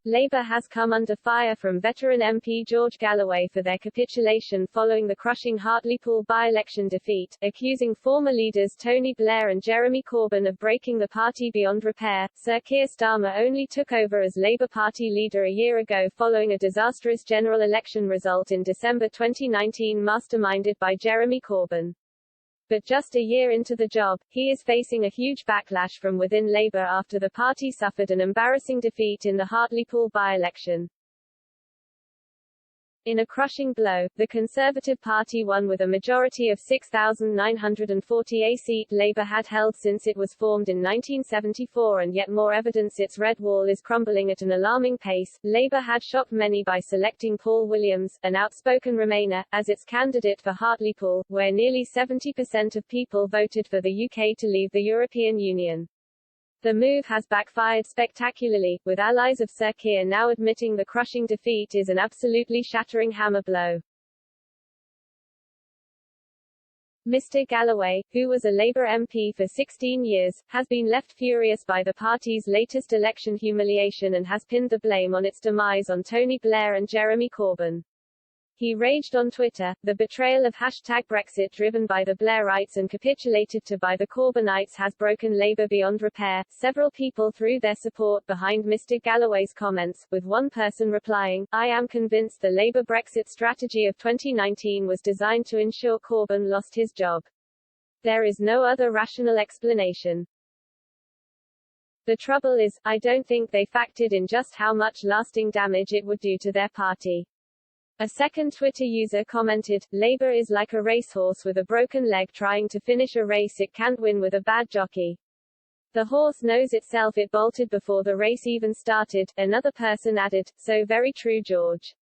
Labour has come under fire from veteran MP George Galloway for their capitulation following the crushing Hartlepool by-election defeat, accusing former leaders Tony Blair and Jeremy Corbyn of breaking the party beyond repair. Sir Keir Starmer only took over as Labour Party leader a year ago following a disastrous general election result in December 2019 masterminded by Jeremy Corbyn. But just a year into the job, he is facing a huge backlash from within Labour after the party suffered an embarrassing defeat in the Hartlepool by-election. In a crushing blow, the Conservative Party won with a majority of 6,940, a seat Labour had held since it was formed in 1974, and yet more evidence its red wall is crumbling at an alarming pace. Labour had shocked many by selecting Paul Williams, an outspoken Remainer, as its candidate for Hartlepool, where nearly 70% of people voted for the UK to leave the European Union. The move has backfired spectacularly, with allies of Sir Keir now admitting the crushing defeat is an absolutely shattering hammer blow. Mr. Galloway, who was a Labour MP for 16 years, has been left furious by the party's latest election humiliation and has pinned the blame on its demise on Tony Blair and Jeremy Corbyn. He raged on Twitter, the betrayal of #Brexit driven by the Blairites and capitulated to by the Corbynites has broken Labour beyond repair. Several people threw their support behind Mr. Galloway's comments, with one person replying, "I am convinced the Labour Brexit strategy of 2019 was designed to ensure Corbyn lost his job. There is no other rational explanation. The trouble is, I don't think they factored in just how much lasting damage it would do to their party." A second Twitter user commented, "Labour is like a racehorse with a broken leg trying to finish a race it can't win with a bad jockey. The horse knows itself it bolted before the race even started." Another person added, "So very true, George.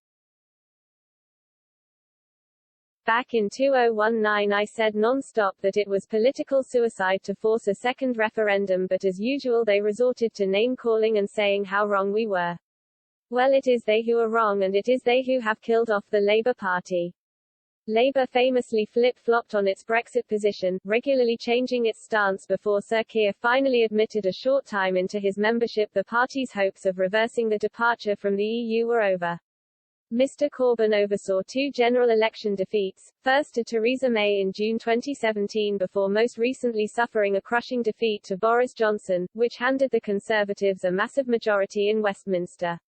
Back in 2019 I said non-stop that it was political suicide to force a second referendum, but as usual they resorted to name-calling and saying how wrong we were. Well, it is they who are wrong, and it is they who have killed off the Labour Party." Labour famously flip-flopped on its Brexit position, regularly changing its stance before Sir Keir finally admitted a short time into his membership the party's hopes of reversing the departure from the EU were over. Mr. Corbyn oversaw two general election defeats, first to Theresa May in June 2017 before most recently suffering a crushing defeat to Boris Johnson, which handed the Conservatives a massive majority in Westminster.